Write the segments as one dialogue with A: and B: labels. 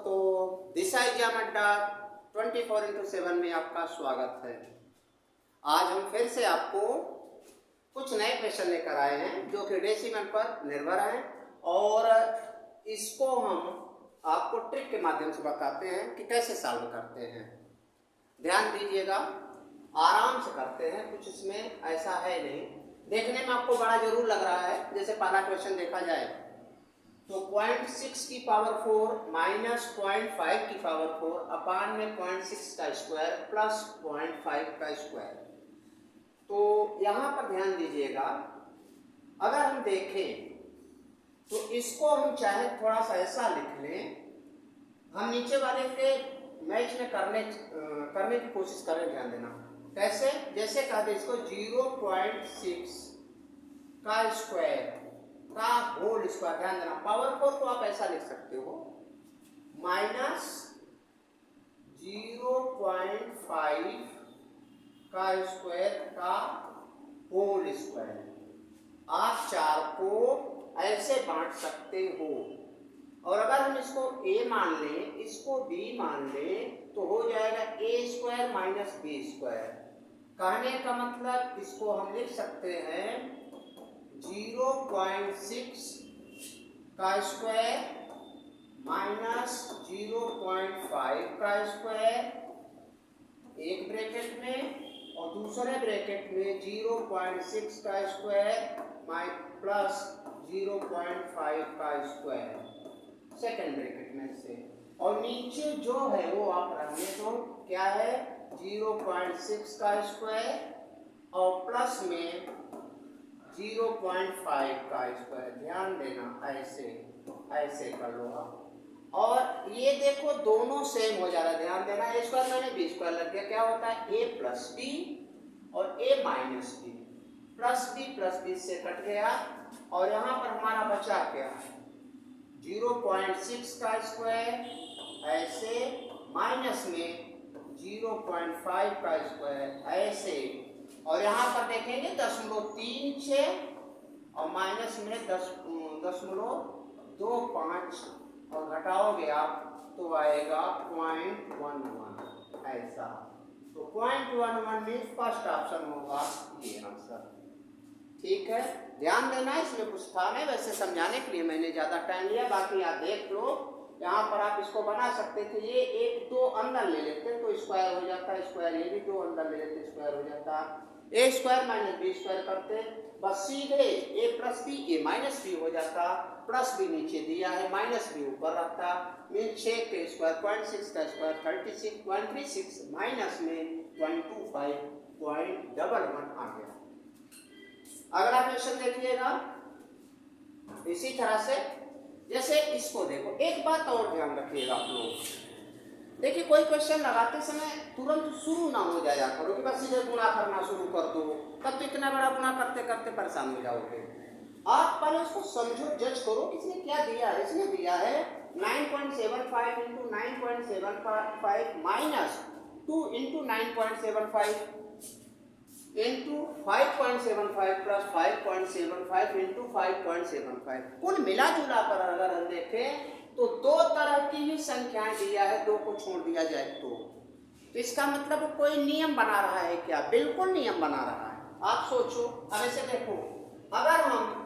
A: दोस्तों, दिशा एग्जाम अड्डा 24x7 में आपका स्वागत है। आज हम फिर से आपको कुछ नए क्वेश्चन लेकर आए हैं जो कि डेसिमल पर निर्भर हैं और इसको हम आपको ट्रिक के माध्यम से बताते हैं कि कैसे सॉल्व करते हैं। ध्यान दीजिएगा, आराम से करते हैं, कुछ इसमें ऐसा है नहीं। देखने में आपको बड़ा जरूर लग रहा है। जैसे पहला क्वेश्चन देखा जाए तो 0.6 की पावर 4 माइनस 0.5 की पावर 4 अपान में 0.6 का स्क्वायर प्लस 0.5 का स्क्वायर। तो यहाँ पर ध्यान दीजिएगा, अगर हम देखें तो इसको हम चाहे थोड़ा सा ऐसा लिख लें, हम नीचे वाले के मैच में करने की कोशिश करें। ध्यान देना कैसे, जैसे कहा दे इसको 0.6 का स्क्वायर का होल स्क्वायर। ध्यान देना पावर 4 को आप ऐसा लिख सकते हो माइनस 0.5 का स्क्वायर का होल स्क्वायर। आप 4 को ऐसे बांट सकते हो और अगर हम इसको a मान लें, इसको b मान लें तो हो जाएगा a square minus b square. कहने का मतलब इसको हम लिख सकते हैं 0.6 का स्क्वायर माइनस 0.5 का स्क्वायर एक ब्रैकेट में और दूसरे ब्रैकेट में 0.6 का स्क्वायर प्लस 0.5 का स्क्वायर सेकेंड ब्रैकेट में से, और नीचे जो है वो आप रखने दो। क्या है 0.6 का स्क्वायर और प्लस में 0.5 का स्क्वायर। ध्यान देना ऐसे कर लो आप, और ये देखो दोनों सेम हो जा रहा है। ध्यान देना a स्क्वायर मैंने b स्क्वायर लग गया। क्या होता है a प्लस b और a minus b, plus b से कट गया और यहाँ पर हमारा बचा क्या 0.6 का स्क्वायर ऐसे माइनस में 0.5 का स्क्वायर ऐसे, और यहाँ पर देखेंगे 0.36 और माइनस में 10.25 और घटाओगे आप तो आएगा 0.11 ऐसा। तो 0.11 में फर्स्ट ऑप्शन होगा ये आंसर। ठीक है, ध्यान देना, इसमें कुछ था नहीं, वैसे समझाने के लिए मैंने ज़्यादा टाइम लिया। बाकी आप देख लो, यहाँ पर आप इसको बना सकते थे। ये एक दो अंदर ले लेते तो स्क्वायर हो जाता, स्क्वायर ये भी दो अंदर ले लेते स्क्वायर हो जाता। ए स्क्वायर माइनस बी स्क्वायर करते, बस सीधे ए प्लस बी ए माइनस बी हो जाता। प्लस बी नीचे दिया है, माइनस बी ऊपर रखता। मीन 6 के स्क्वायर 0.6 का स्क्वायर 36 माइनस में 0.25 0.11 आ गया। अगला क्वेश्चन देखिएगा इसी तरह से। जैसे इसको देखो, एक बात और ध्यान रखिएगा आप लोग। देखिए कोई क्वेश्चन लगाते समय तुरंत शुरू ना हो जाया करो कि बस सीधे गुणा करना शुरू कर दो, तब तो इतना बड़ा गुणा करते करते परेशान हो जाओगे। आप पहले उसको समझो, जज करो किसने क्या दिया है। इसने दिया है 9.75 into 9.75 minus 2 into 9.75 into 5.75 plus 5.75 into 5.75। कुल मिला जुला कर अगर हम देखें तो दो तरह की ही संख्याएं दिया है, दो को छोड़ दिया जाए तो इसका मतलब कोई नियम बना रहा है क्या? बिल्कुल नियम बना रहा है। आप सोचो, अब ऐसे देखो, अगर हम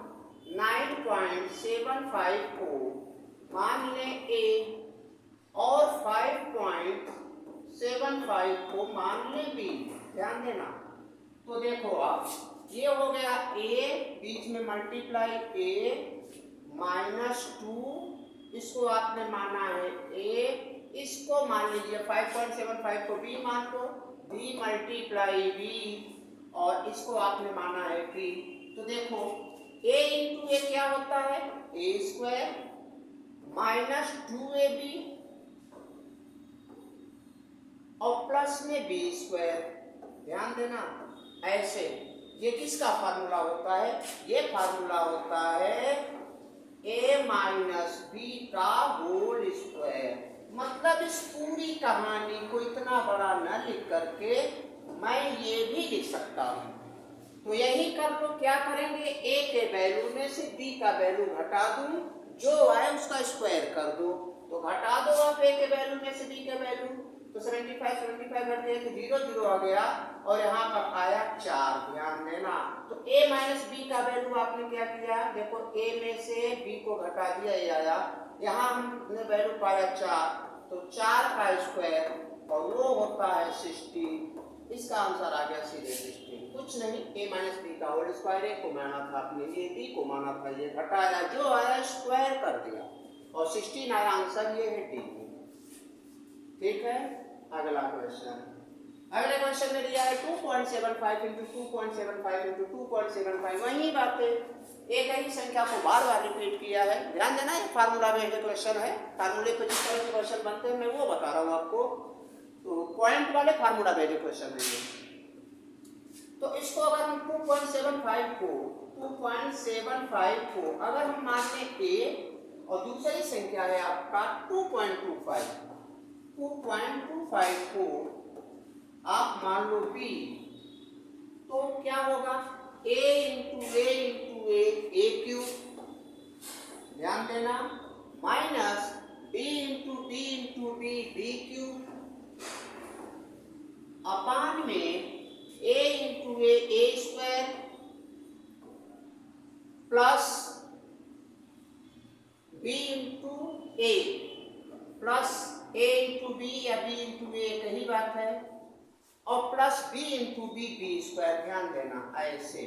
A: 9.75 को मान लें a और 5.75 को मान लें b, ध्यान देना, तो देखो आप ये हो गया a, बीच में मल्टीप्लाई a माइनस 2, इसको आपने माना है a, इसको मान लीजिए 5.75 को b मान लो, b मल्टीप्लाई b और इसको आपने माना है b। तो देखो a इंटू ए क्या होता है a स्क्वायर माइनस 2ab और प्लस में b स्क्वायर। ध्यान देना ऐसे, ये किसका फार्मूला होता है? ये फार्मूला होता है a माइनस बी का होल स्क्वायर। मतलब इस पूरी कहानी को इतना बड़ा न लिख करके मैं ये भी लिख सकता हूँ। तो यही कर लो, क्या करेंगे a के वैल्यू में से b का वैल्यू घटा दूं, जो आए उसका स्क्वायर कर दो। तो घटा दो आप ए के वैल्यू में से बी के वैल्यू, तो 75 घट गया तो 0 0 आ गया और यहाँ पर आया 4। ध्यान देना, तो a माइनस बी का वैल्यू आपने क्या किया, देखो a में से b को घटा दिया, ये आया, यहाँ हमने वैल्यू पाया 4, तो 4 का स्क्वायर और वो होता है 60। इसका आंसर आ गया सीधे 16। कुछ नहीं, a माइनस बी का होल स्क्वायर a को माना था आपने, ये b को माना था, ये घटाया, जो आया स्क्वायर कर दिया और 16 आया आंसर, ये है डी। ठीक है, अगला क्वेश्चन। अगले क्वेश्चन में दिया है 2.75 इंटू 2.75 इंटू 2.75, वही बातें, एक ही संख्या को बार बार रिपीट किया है। ध्यान देना, ये फार्मूला बेस्ड क्वेश्चन है, फार्मूले पे जिस तरह के क्वेश्चन बनते हैं मैं वो बता रहा हूँ आपको, तो पॉइंट वाले फार्मूला बेस्ड क्वेश्चन है ये। तो इसको अगर हम 2.75 को अगर हम मान लें a और दूसरी संख्या है आपका 2.25 को आप मान लो b, तो क्या होगा, a इंटू ए क्यूब, ध्यान देना, minus b into B cube, अपान में a into A square plus b into A plus a into B या b इंटू ए, कही बात है, और plus b into B square. ध्यान देना ऐसे।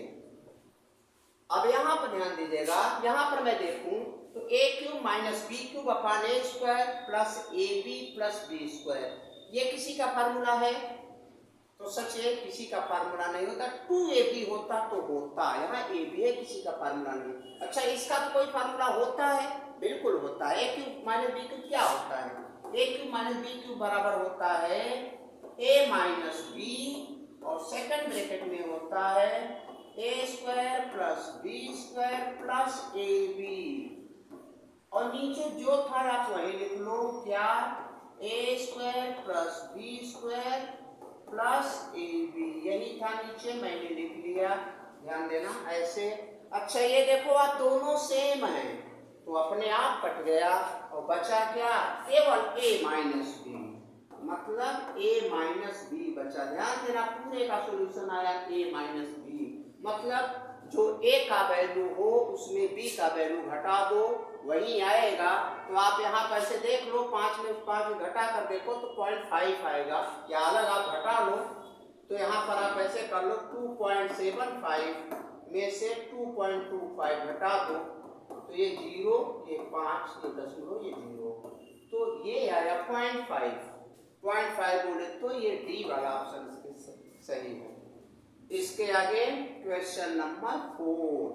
A: अब यहाँ पर ध्यान दीजिएगा, यहाँ पर मैं देखूं तो a cube minus b cube upon a square plus a B plus B square, ये किसी का फार्मूला है? तो सच है, किसी का फार्मूला नहीं होता। 2ab होता तो होता, यहाँ ab है, किसी का फार्मूला नहीं। अच्छा, इसका तो कोई फार्मूला होता है? बिल्कुल होता है। a cube minus b cube क्या होता है? a cube minus b cube बराबर होता है a माइनस बी, और सेकंड ब्रैकेट में होता है a square plus B square plus a B, और नीचे जो था आप वही लिख लो, क्या, a square plus B square plus a b, यही था नीचे, मैंने लिख लिया। ध्यान देना ऐसे। अच्छा, ये देखो आप दोनों सेम हैं तो अपने आप कट गया और बचा क्या, केवल a माइनस बी, मतलब a माइनस बी बचा। ध्यान देना, पूरे का सॉल्यूशन आया a माइनस बी, मतलब जो a का वैल्यू हो उसमें b का वैल्यू घटा दो, वही आएगा। तो आप यहाँ पर से देख लो, 5 में 5 घटा कर देखो तो 0.5 आएगा, या अलग आप घटा लो, तो यहाँ पर आप ऐसे कर लो, 2.75 में से 2.25 घटा दो तो ये 0, ये 5, ये दशमलव, ये 0, तो ये आया 0.5 बोले तो ये डी वाला ऑप्शन सही है। इसके आगे क्वेश्चन नंबर 4,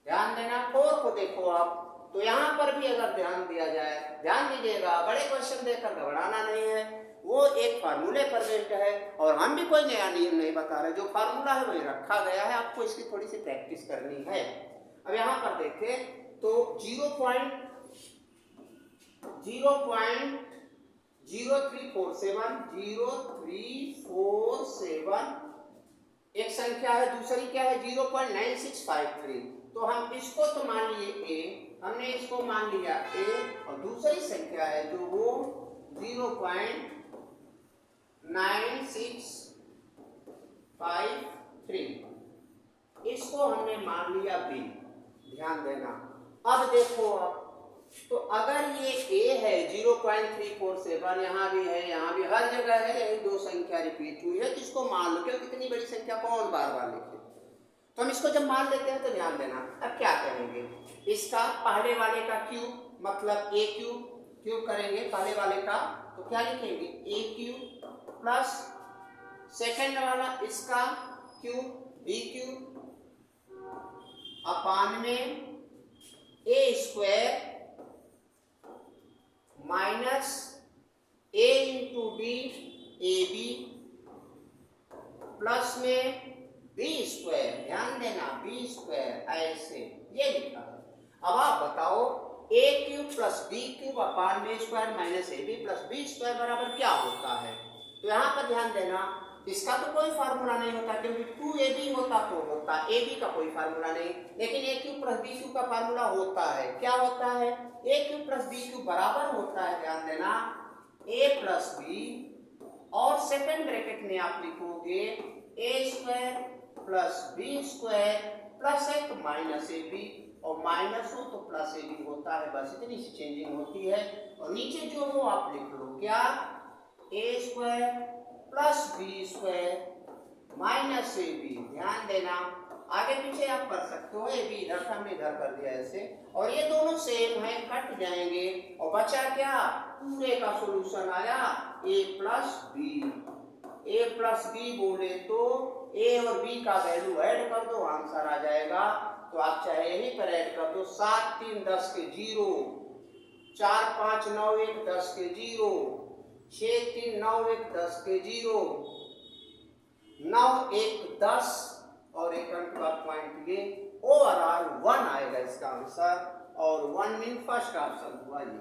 A: ध्यान देना, 4 को देखो आप, तो यहाँ पर भी अगर ध्यान दिया जाए, ध्यान दीजिएगा, बड़े क्वेश्चन देखकर घबराना नहीं है, वो एक फार्मूले पर बेस्ड है और हम भी कोई नया नियम नहीं बता रहे, जो फार्मूला है वही रखा गया है, आपको इसकी थोड़ी सी प्रैक्टिस करनी है। अब यहाँ पर देखें तो 0.0347 एक संख्या है, दूसरी क्या है 0.9653, तो हम इसको तो मान लिए a, हमने इसको मान लिया a, और दूसरी संख्या है जो वो 0.9653, इसको हमने मान लिया b। ध्यान देना, अब देखो आप, तो अगर ये a है 0.347, यहाँ भी है, यहाँ भी, हर जगह है, यही दो संख्या रिपीट हुई है, तो इसको मान लो, क्योंकि इतनी बड़ी संख्या कौन बार बार लिखे, तो हम इसको जब मान लेते हैं तो ध्यान देना, अब क्या करेंगे, इसका पहले वाले का क्यूब, मतलब a क्यूब करेंगे पहले वाले का, तो क्या लिखेंगे a क्यूब प्लस सेकंड वाला इसका क्यूब b क्यूब अपान में a square minus a into b a B plus में b स्क्वायर, ध्यान देना b स्क्वायर, ऐसे ये लिखा है। अब आप बताओ a cube plus b cube upon b square minus A B plus b square बराबर क्या होता है, तो यहाँ पर ध्यान देना, इसका तो कोई फार्मूला नहीं होता, क्योंकि 2ab होता तो होता, ab का कोई फार्मूला नहीं, लेकिन a cube plus b cube का फार्मूला होता है, क्या होता है, A cube plus B cube बराबर होता है, ध्यान देना, ए प्लस बी, और सेकेंड ब्रैकेट में आप लिखोगे A square plus B square plus एक माइनस ए बी, और माइनस हो तो प्लस ए बी होता है, बस इतनी सी चेंजिंग होती है। और नीचे जो हो आप लिख लो क्या, A square plus B square minus A B. ध्यान देना आगे पीछे आप कर सकते हो, ए बी इधर था हमने इधर कर दिया ऐसे, और ये दोनों सेम है, कट जाएंगे और बचा क्या, पूरे का सॉल्यूशन आया ए प्लस बी। ए प्लस बी बोले तो ए और बी का वैल्यू ऐड कर दो, आंसर आ जाएगा। तो आप चाहे यहीं पर ऐड कर दो, 7 3 10 के 0, 4 5 9 1 10 के 0, 6 3 9 1 10 के 0, 9 1 10 और एक अंक का पॉइंट, ये ओवरऑल 1 आएगा इसका आंसर, और 1 मीन फर्स्ट ऑप्शन हुआ ये।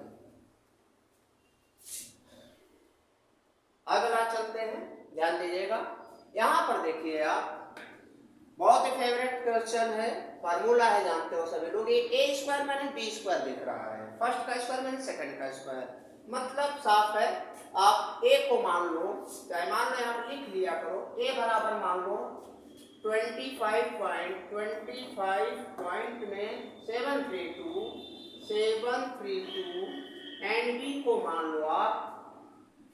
A: अगला चलते हैं, ध्यान दीजिएगा, यहां पर देखिए आप, बहुत ही फेवरेट क्वेश्चन है, फार्मूला है, जानते हो सभी लोग, ये ए स्क्वायर माइनस बी स्क्वायर दिख रहा है, फर्स्ट का स्क्वायर माइनस सेकंड का स्क्वायर, मतलब साफ है। आप ए को मान लो, चाहे मान लो यहाँ लिख लिया करो, ए बराबर मान लो 25 पॉइंट में 732 एंड बी को मान लो आप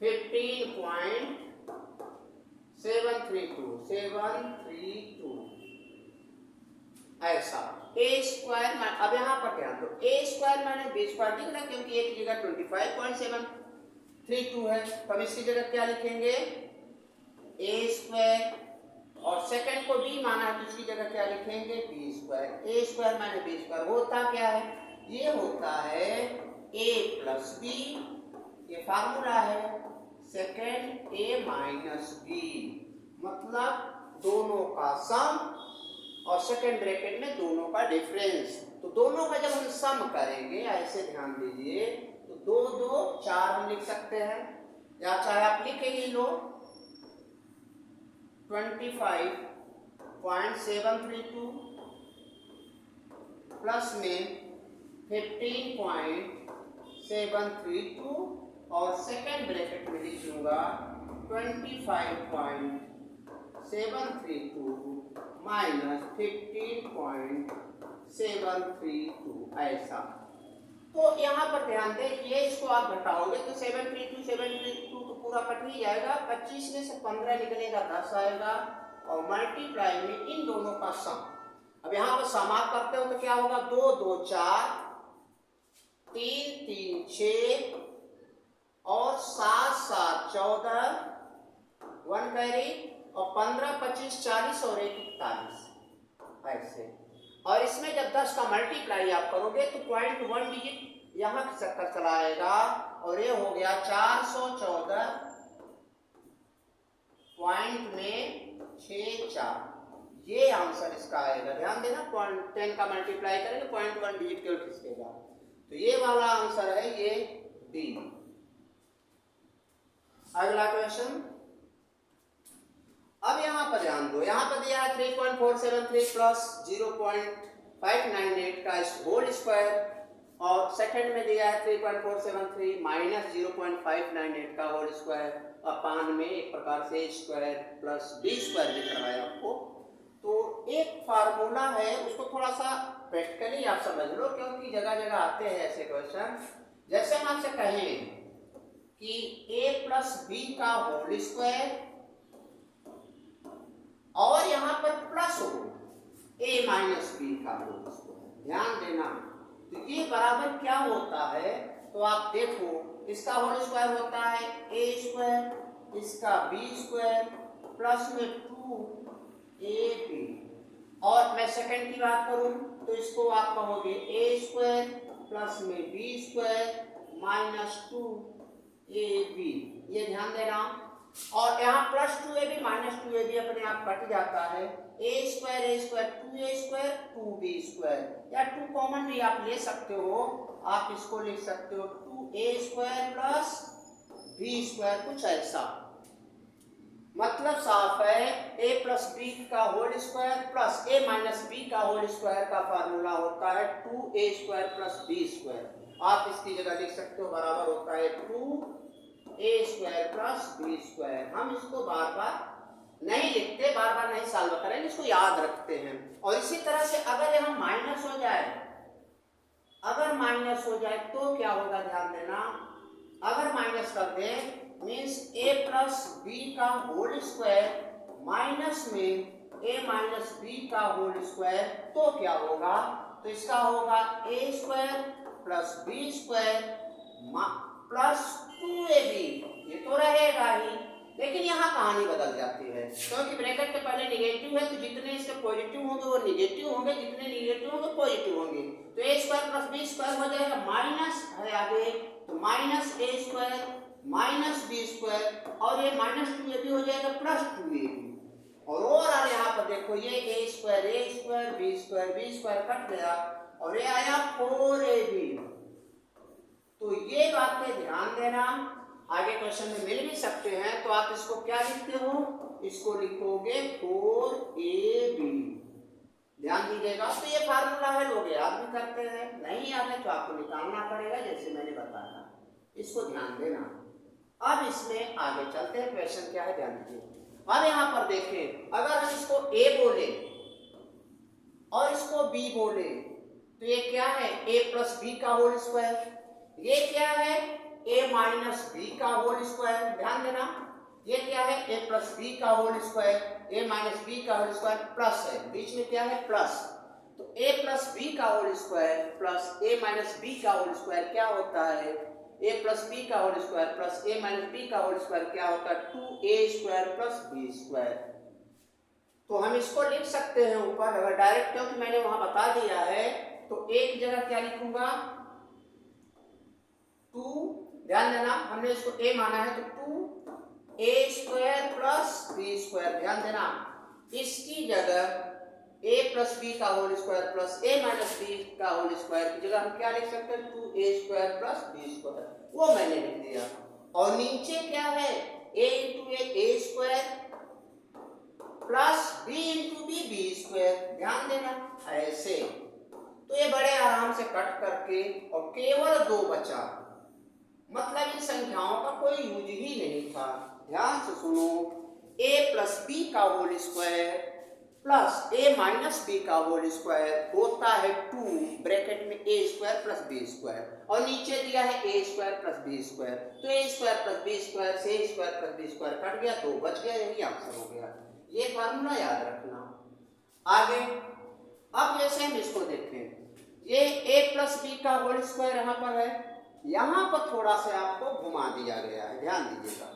A: 15.732 ऐसा। ए स्क्वायर, अब यहाँ पर ध्यान दो, ए स्क्वायर माइनस बी स्क्वायर दिख रहा है, क्योंकि एक जगह 25.732 है, तो हम इसकी जगह क्या लिखेंगे, ए स्क्वायर, और सेकंड को बी माना है तो इसकी जगह क्या लिखेंगे, बी स्क्वायर। ए स्क्वायर माइनस बी स्क्वायर होता क्या है, ये होता है ए प्लस बी, ये फार्मूला है, सेकंड ए माइनस बी, मतलब दोनों का सम और सेकंड ब्रैकेट में दोनों का डिफरेंस। तो दोनों का जब हम सम करेंगे, ऐसे ध्यान दीजिए, तो 2 2 4 हम लिख सकते हैं, या चाहे आप लिख ही लो 25.732 प्लस में 15.732, और सेकेंड ब्रैकेट में लिख लूंगा 25.732 माइनस 15.732 ऐसा। तो यहाँ पर ध्यान दें, ये इसको आप घटाओगे तो 732 तो पूरा कट ही जाएगा, 25 में से 15 निकलेगा 10 आएगा, और मल्टीप्लाई में इन दोनों का सम। अब यहाँ पर सम आप करते हो तो क्या होगा, 2 2 4, 3 3 6 और 7 7 14, 1 कैरी, और 15 25 40 और 1 41 ऐसे। और इसमें जब 10 का मल्टीप्लाई आप करोगे तो 0.1 डिजिट यहाँ के चक्कर चला आएगा, और ये हो गया 414 पॉइंट में 64, ये आंसर इसका आएगा। ध्यान देना, 10 का मल्टीप्लाई करेंगे 0.1 डिजिट केवल खिसकेगा, तो ये वाला आंसर है ये डी। अगला क्वेश्चन, अब यहाँ पर ध्यान दो, यहाँ पर दिया है 3.473 प्लस 0.598 का होल स्क्वायर, और सेकंड में दिया है 3.473 माइनस 0.598 का होल स्क्वायर, अपान में एक प्रकार से स्क्वायर प्लस बी स्क्वायर दिख रहा है आपको। तो एक फार्मूला है, उसको थोड़ा सा प्रैक्टिकली आप समझ लो, क्योंकि जगह जगह आते हैं ऐसे क्वेश्चन। जैसे हम आपसे कहें कि a प्लस बी का होल स्क्वायर, और यहाँ पर प्लस हो a माइनस बी का होल स्क्वायर, ध्यान देना। तो ये बराबर क्या होता है, तो आप देखो, इसका होल स्क्वायर होता है a स्क्वायर, इसका b स्क्वायर प्लस में 2ab, और मैं सेकंड की बात करूं तो इसको आप कहोगे a स्क्वायर प्लस में b स्क्वायर माइनस 2ab, ये ध्यान देना। और यहाँ प्लस 2ab माइनस 2ab अपने आप कट जाता है, a square 2a square 2b square, या 2 कॉमन भी आप ले सकते हो, आप इसको लिख सकते हो 2a square plus b square, कुछ ऐसा। मतलब साफ है, a प्लस बी का whole square plus a minus b का होल स्क्वायर का फार्मूला होता है 2a square plus b square, आप इसकी जगह लिख सकते हो बराबर होता है 2a² प्लस b²। हम इसको बार बार नहीं लिखते, बार बार नहीं सॉल्व करेंगे, इसको याद रखते हैं। और इसी तरह से अगर यहाँ माइनस हो जाए, अगर माइनस हो जाए तो क्या होगा, ध्यान देना। अगर माइनस कर दें मीन्स a प्लस बी का होल स्क्वायर माइनस में a माइनस बी का होल स्क्वायर, तो क्या होगा, तो इसका होगा a² plus b² plus 2ab। ये तो रहेगा ही, लेकिन यहाँ कहानी बदल जाती है, क्योंकि ब्रैकेट के पहले निगेटिव है, तो जितने इसके पॉजिटिव होंगे वो निगेटिव होंगे, जितने निगेटिव होंगे पॉजिटिव होंगे। तो a² प्लस b² हो जाएगा, माइनस है आगे, तो माइनस a² माइनस b², और ये माइनस 2ab हो जाएगा प्लस 2ab। और ओवरऑल यहाँ पर देखो ये a² b² कट गया और ये आया 4ab। तो ये बातें ध्यान देना, आगे क्वेश्चन में मिल भी सकते हैं। तो आप इसको क्या लिखते हो, इसको लिखोगे 4ab, ध्यान दीजिएगा। तो ये फार्मूला है, लोग याद भी करते हैं, नहीं याद है तो आपको निकालना पड़ेगा जैसे मैंने बताया, इसको ध्यान देना। अब इसमें आगे चलते हैं, क्वेश्चन क्या है ध्यान दीजिए। अब यहाँ पर देखें, अगर हम इसको a बोले और इसको b बोले तो ये क्या है, a प्लस बी का होल स्क्वायर, ये क्या है a माइनस बी का होल स्क्वायर, ध्यान देना। ये क्या है a प्लस बी का whole square, a minus b का होल स्क्वायर प्लस है, बीच में क्या है प्लस। तो a प्लस बी का whole square plus a minus b का होल स्क्वायर क्या होता है, a प्लस बी का whole square plus a minus b का होल स्क्वायर क्या होता है, 2a² प्लस b²। तो हम इसको लिख सकते हैं ऊपर, अगर डायरेक्ट, क्योंकि मैंने वहां बता दिया है, तो एक जगह क्या लिखूंगा 2, ध्यान देना हमने इसको a माना है तो 2a² प्लस b², ध्यान देना। इसकी जगह a प्लस बी का whole square plus a minus b का होल स्क्वायर की जगह हम क्या लिख सकते हैं 2a² प्लस b², वो मैंने लिख दिया। और नीचे क्या है a into a² plus b into b² ध्यान देना ऐसे। तो ये बड़े आराम से कट करके और केवल 2 बचा, मतलब इन संख्याओं का कोई यूज ही नहीं था। ध्यान से सुनो, a प्लस बी का whole square plus a minus b का होल स्क्वायर होता है 2 ब्रैकेट में a² प्लस b², और नीचे दिया है a² प्लस b²। तो a² प्लस b² से a² प्लस b² कट गया, 2 बच गया, यही आंसर हो गया। ये फार्मूला याद रखना। आगे अब जैसे हम इसको देखें, ये a प्लस बी का होल स्क्वायर यहाँ पर है, यहाँ पर थोड़ा सा आपको घुमा दिया गया है, ध्यान दीजिएगा।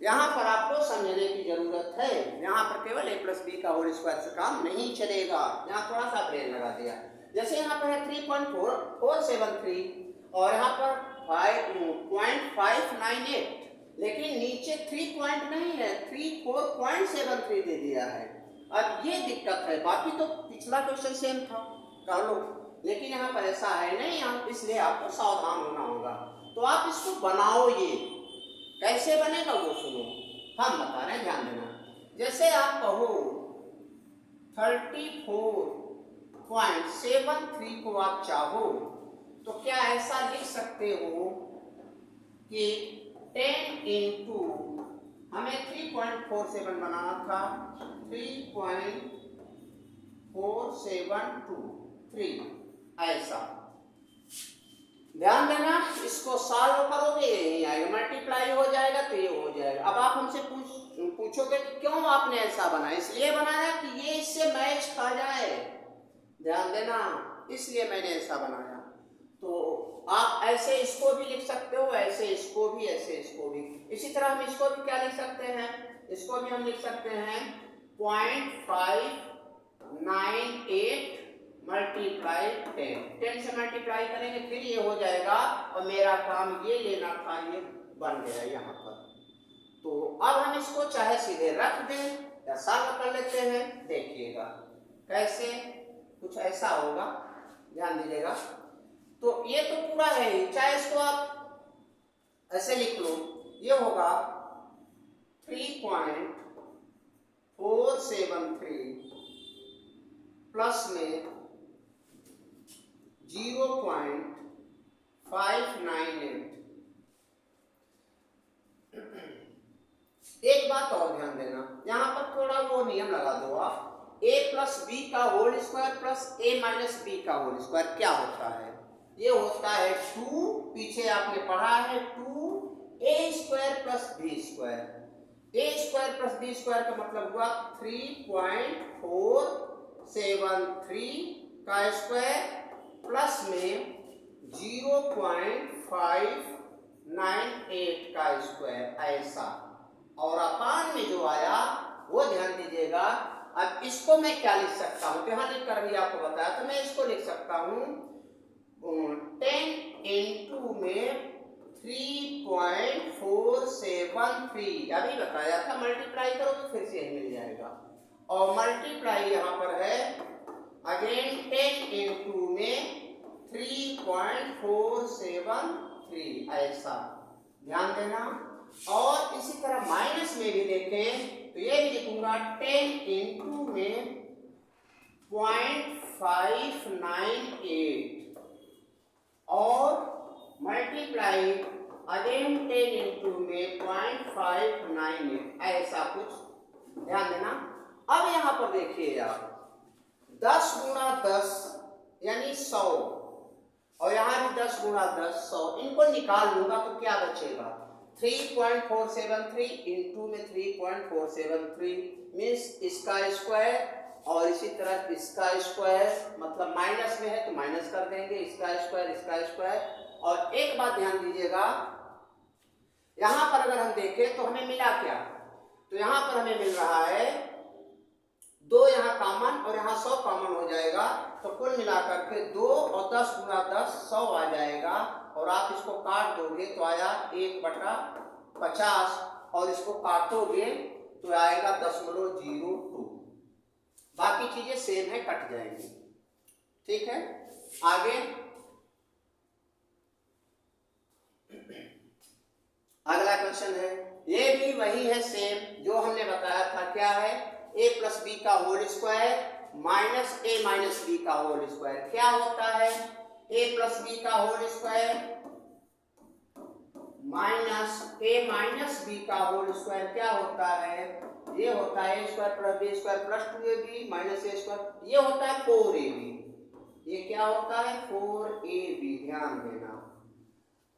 A: यहाँ पर आपको समझने की जरूरत है, यहाँ पर केवल a प्लस बी का होल स्क्वायर से काम नहीं चलेगा, यहाँ थोड़ा सा ब्रेन लगा दिया। जैसे यहाँ पर है 3.473 और यहाँ पर 5.598, लेकिन नीचे 3 पॉइंट नहीं है, 4.73 दे दिया है। अब ये दिक्कत है, बाकी तो पिछला क्वेश्चन सेम था, कर लो, लेकिन यहाँ पर ऐसा है नहीं, इसलिए आपको सावधान होना होगा। तो आप इसको बनाओ, ये कैसे बनेगा वो सुनो, हम बता रहे हैं, ध्यान देना। जैसे आप कहो 34.73 को आप चाहो तो क्या ऐसा लिख सकते हो कि 10 इंटू, हमें 3.47 बनाना था, 3.4723 ऐसा। ध्यान देना, इसको सॉल्व करोगे यही आएगा, मल्टीप्लाई हो जाएगा तो ये हो जाएगा। अब आप हमसे पूछोगे कि क्यों आपने ऐसा बनाया, इसलिए बनाया कि ये इससे मैच खा जाए, ध्यान देना, इसलिए मैंने ऐसा बनाया। तो आप ऐसे इसको भी लिख सकते हो, ऐसे इसको भी, ऐसे इसको भी। इसी तरह हम इसको भी क्या लिख सकते हैं, इसको भी हम लिख सकते हैं 0.598 मल्टीप्लाई 10 से मल्टीप्लाई करेंगे फिर ये हो जाएगा, और मेरा काम ये लेना था, ये बन गया यहाँ पर। तो अब हम इसको चाहे सीधे रख दें या सॉल्व कर लेते हैं, देखिएगा कैसे, कुछ ऐसा होगा, ध्यान दीजिएगा। तो ये तो पूरा है ही, चाहे इसको आप ऐसे लिख लो, ये होगा 3.473 प्लस में 0.598 598। एक बात और ध्यान देना, यहाँ पर थोड़ा वो नियम लगा दो आप, a प्लस बी का whole square plus a minus b का होल स्क्वायर क्या होता है? ये होता है 2, पीछे आपने पढ़ा है 2a square plus B square. a square plus B square का मतलब हुआ 3.473 का स्क्वायर प्लस में 0.598 का स्क्वायर, ऐसा। और अपान में जो आया वो ध्यान दीजिएगा। अब इसको मैं क्या लिख सकता हूँ, तो यहाँ लिख कर भी आपको बताया, तो मैं इसको लिख सकता हूँ 10 इंटू में 3.473, अभी बताया था, मल्टीप्लाई करो तो फिर से यही मिल जाएगा। और मल्टीप्लाई यहाँ पर है अगेन 10 इंटू में 3.473, ऐसा ध्यान देना। और इसी तरह माइनस में भी देखें तो ये भी लिखूंगा 10 इंटू में 0.598 और मल्टीप्लाई अगेन 10 इंटू में 0.598, ऐसा कुछ ध्यान देना। अब यहां पर देखिए आप 10 गुणा 10 यानी 100, और यहां भी 10 गुणा 10 100, इनको निकाल लूंगा तो क्या बचेगा 3.473 इंटू में 3.473 मीन्स इसका स्क्वायर, और इसी तरह इसका स्क्वायर, मतलब माइनस में है तो माइनस कर देंगे, इसका स्क्वायर इसका स्क्वायर। और एक बात ध्यान दीजिएगा, यहां पर अगर हम देखें तो हमें मिला क्या, तो यहां पर हमें मिल रहा है 2 यहाँ कॉमन और यहाँ 100 कॉमन हो जाएगा, तो कुल मिलाकर के 2 और 10 गुणा 10 100 आ जाएगा। और आप इसको काट दोगे तो आया 1/50, और इसको काटोगे तो आएगा 0.02। बाकी चीजें सेम है, कट जाएंगी। ठीक है, आगे अगला क्वेश्चन है, ये भी वही है सेम जो हमने बताया था, क्या है a प्लस बी का whole square minus a minus b का होल स्क्वायर। क्या होता है a प्लस बी का whole square minus a minus b का होल स्क्वायर क्या होता है, ये होता है a square plus B square plus 2ab minus a square, ये होता है 4ab। ये क्या होता है 4ab, ध्यान देना।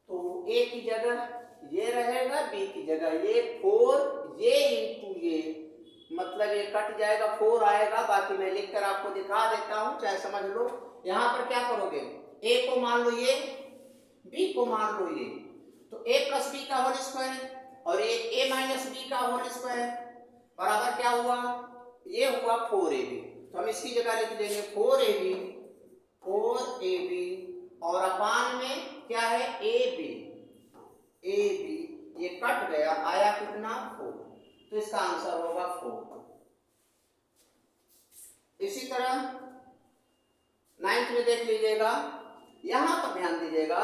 A: तो a की जगह ये रहेगा, b की जगह ये 4, ये इंटू ये, मतलब ये कट जाएगा 4 आएगा। बाकी मैं लिखकर आपको दिखा देता हूं, चाहे समझ लो। यहां पर क्या करोगे, a को मान लो ये, b को मान लो ये, तो a प्लस बी का होल स्क्वायर और a माइनस बी का होल स्क्वायर बराबर क्या हुआ, ये हुआ 4ab। तो हम इसकी जगह लिख देंगे 4ab और अपान में क्या है ab, ये कट गया, आया कितना 4, तो इसका आंसर होगा 4। इसी तरह 9th में देख लीजिएगा, यहां पर ध्यान दीजिएगा,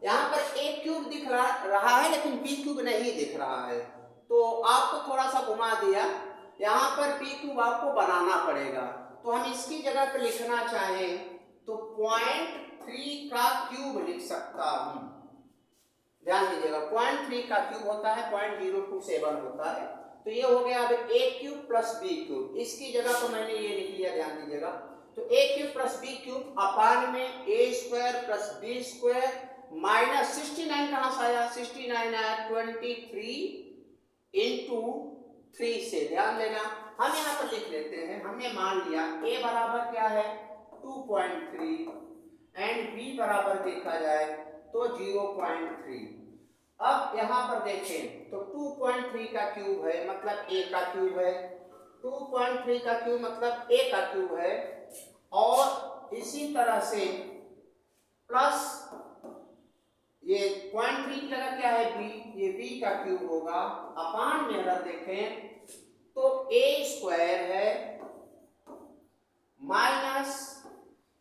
A: यहां पर a क्यूब दिख रहा है लेकिन b क्यूब नहीं दिख रहा है, तो आपको थोड़ा सा घुमा दिया, यहां पर b क्यूब आपको बनाना पड़ेगा। तो हम इसकी जगह पर लिखना चाहें तो 0.3 का क्यूब लिख सकता हूं। ध्यान दीजिएगा 0.3 का क्यूब होता है 0.027 होता है, तो ये हो गया अब a cube plus b cube. इसकी जगह तो मैंने ये लिख लिया, ध्यान दीजिएगा। तो a cube plus b cube अपान में a square plus b square minus 69 कहां से आया, 69 आया 23 इंटू 3 से। ध्यान देना, हम यहाँ पर लिख लेते हैं, हमने मान लिया a बराबर क्या है 2.3 एंड b बराबर देखा जाए तो 0.3। अब यहाँ पर देखें तो 2.3 का क्यूब है मतलब a का क्यूब है, 2.3 का क्यूब मतलब a का क्यूब है, और इसी तरह से प्लस ये 0.3 की जगह क्या है b, ये b का क्यूब होगा। अपान में अगर देखें तो a स्क्वायर है माइनस,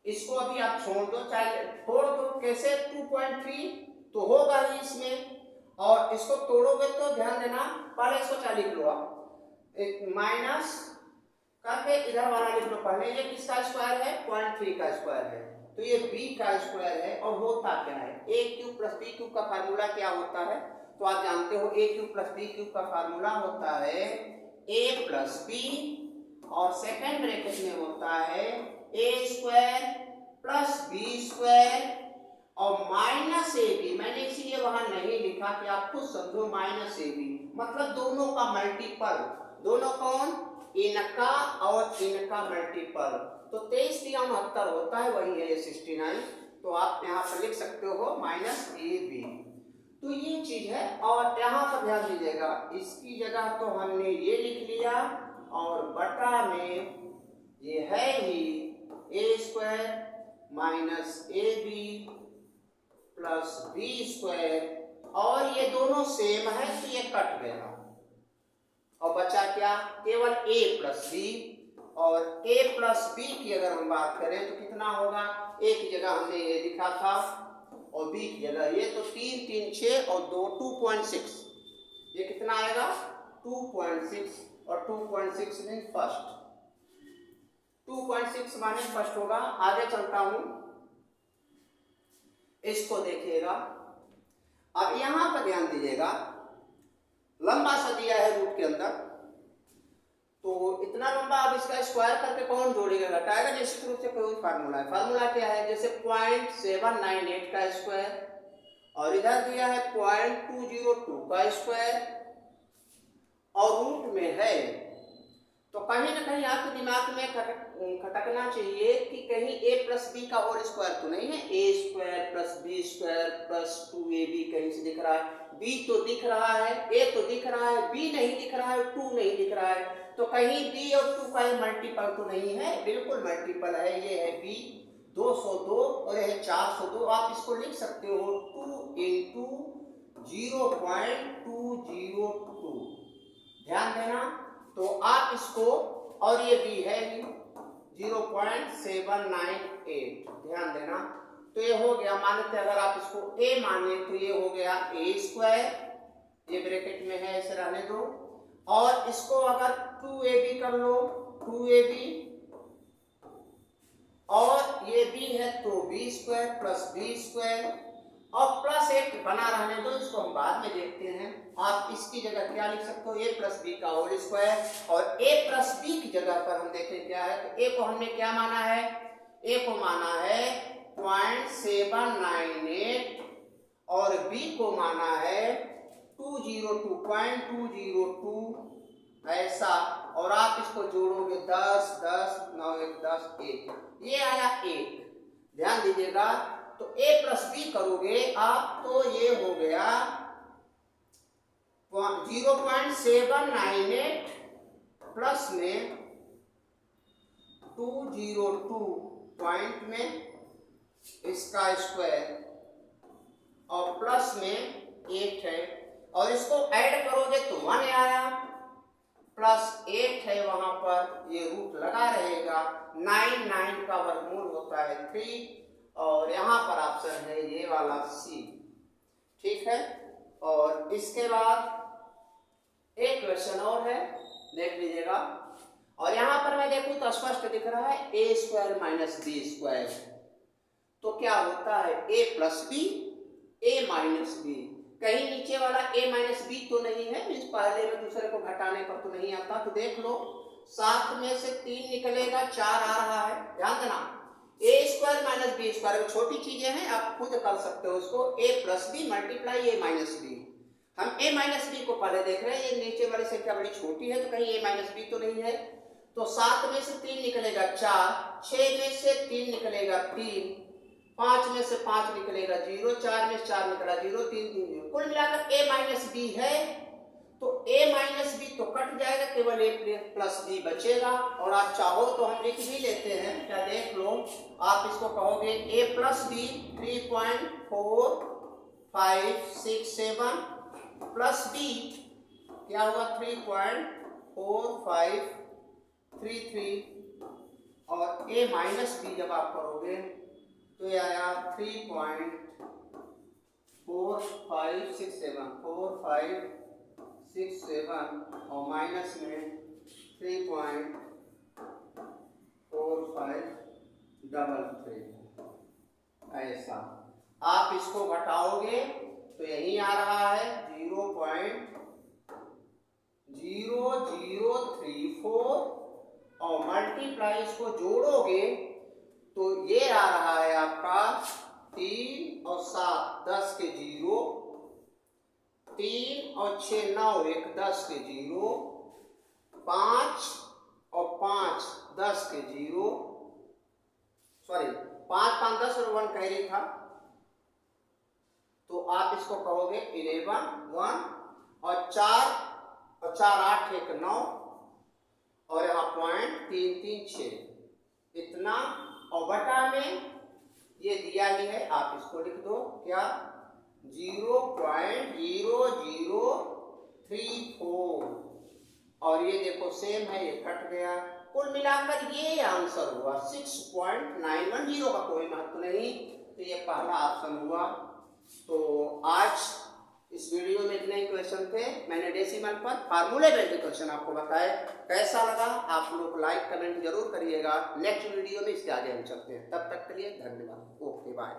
A: इसको अभी आप छोड़ दो, चाहे छोड़ दो, कैसे 2.3 तो होगा ही इसमें, और इसको तोड़ोगे तो ध्यान देना, पहले इसको चाहे लिख लो आप, एक माइनस करके इधर वाला लिख लो पहले, ये किसका स्क्वायर है 0.3 का स्क्वायर है, तो ये b का स्क्वायर है। और होता क्या है, a cube plus b cube का फार्मूला क्या होता है, तो आप जानते हो a cube plus b cube का फार्मूला होता है a प्लस b, और सेकेंड ब्रैकेट में होता है a square plus b square और माइनस ए बी। मैंने इसीलिए वहां नहीं लिखा कि आप खुद समझो, माइनस ए बी मतलब दोनों का मल्टीपल। दोनों कौन, इनका और इनका मल्टीपल। तो 23×69 होता है, वही है 69। तो आप यहाँ पर लिख सकते हो माइनस ए बी। तो ये चीज है। और यहाँ पर ध्यान दीजिएगा, इसकी जगह तो हमने ये लिख लिया और बटा में ये है ही A square minus A B plus B square, और ये दोनों सेम है तो ये कट गया और बचा क्या, केवल a प्लस बी। और a प्लस बी की अगर हम बात करें तो कितना होगा, a की जगह हमने ये लिखा था और b की जगह ये, तो 3 3 6 और 2 2.6, ये कितना आएगा 2.6, और 2.6 मीन फर्स्ट, 2.6 माने फर्स्ट होगा। आगे चलता हूं, इसको देखिएगा। अब यहां पर ध्यान दीजिएगा, लंबा सा दिया है रूट के अंदर, तो इतना लंबा अब इसका स्क्वायर करके कौन जोड़ेगा, घटाएगा। निश्चित रूप से कोई फार्मूला है। फार्मूला क्या है, जैसे 0.798 का स्क्वायर और इधर दिया है 0.202 का स्क्वायर और रूट में है, तो कहीं ना कहीं आपके दिमाग में खटकना चाहिए कि कहीं a प्लस बी का होल स्क्वायर तो नहीं है। a square plus B square plus 2ab कहीं से दिख रहा है, b तो दिख रहा है, a तो दिख रहा है, b नहीं दिख रहा है, 2 नहीं दिख रहा है, तो कहीं b और 2 का मल्टीपल तो नहीं है, बिल्कुल मल्टीपल है। ये है b 202 और यह है 402। आप इसको लिख सकते हो 2 इंटू 0.202। ध्यान देना, तो आप इसको, और ये भी है 0.798, ध्यान देना। तो ये हो गया, मानते अगर आप इसको a माने तो ये हो गया a स्क्वायर, ये ब्रैकेट में है इसे रहने दो, और इसको अगर 2ab कर लो 2ab, और ये b है तो b square plus b square और प्लस 1 बना रहने दो, इसको हम बाद में देखते हैं। आप इसकी जगह क्या लिख सकते हो, a प्लस बी का होल स्क्वायर, और a प्लस बी की जगह पर हम देखें क्या है, तो a को हमने क्या माना है, a को माना है 0.798 और b को माना है 202.202 ऐसा, और आप इसको जोड़ोगे 10 10 9 1 10 1, ये आया 1। ध्यान दीजिएगा, तो a प्लस बी करोगे आप तो ये हो गया 0.798 प्लस में 202 पॉइंट में इसका स्क्वायर और प्लस में 8 है, और इसको ऐड करोगे तो 1 आया, प्लस 8 है वहां पर, ये रूट लगा रहेगा। 9 9 का वर्गमूल होता है 3, और यहाँ पर ऑप्शन है ये वाला सी। ठीक है, और इसके बाद एक क्वेश्चन और है, देख लीजिएगा। और यहाँ पर मैं देखूं तो स्पष्ट दिख रहा है a square minus b square, तो क्या होता है a plus b a minus b. कहीं नीचे वाला a माइनस बी तो नहीं है, मीन्स पहले में दूसरे को घटाने पर तो नहीं आता। तो देख लो, 7 में से 3 निकलेगा, 4 आ रहा है। ध्यान देना, a square minus b square छोटी चीजें हैं, आप खुद कर सकते हो उसको। a plus b multiply a minus b. हम a माइनस बी को पहले देख रहे हैं, ये नीचे वाली संख्या बड़ी छोटी है तो कहीं a माइनस बी तो नहीं है। तो 7 में से 3 निकलेगा 4, 6 में से 3 निकलेगा 3, 5 में से 5 निकलेगा 0, 4 में से 4 निकला 0, 3 3 0, कुल मिलाकर a माइनस बी है। तो a माइनस बी तो कट जाएगा, केवल a प्लस बी बचेगा। और आप चाहो तो हम लिख भी लेते हैं, क्या देख लो, आप इसको कहोगे a plus b 3.4567 plus b क्या होगा 3.4533, और a माइनस बी जब आप करोगे तो ये आया 3.4567 और माइनस में 3.4533। ऐसा। आप इसको घटाओगे तो यही आ रहा है 0.0034 और मल्टीप्लाई इसको जोड़ोगे तो ये आ रहा है आपका 3 और 7 10 के 0, 3 और 6 9 1 10 के 0, 5 और 5 10 के 0, सॉरी 5 5 10 और 1 कैरी था, तो आप इसको कहोगे 11 1 और 4 8 1 9 और यहाँ पॉइंट 3 3 6 इतना, और बटा में ये दिया ही है, आप इसको लिख दो क्या 0.0034 और ये देखो सेम है, ये कट गया। कुल मिलाकर ये आंसर हुआ 6.910 का कोई महत्व नहीं, तो ये पहला ऑप्शन हुआ। तो आज इस वीडियो में इतने ही क्वेश्चन थे। मैंने डेसिमल पर फार्मूले बेस्ड क्वेश्चन आपको बताए। कैसा लगा आप लोग लाइक कमेंट जरूर करिएगा। नेक्स्ट वीडियो में इसके आगे हम चलते हैं, तब तक के लिए धन्यवाद। Okay bye.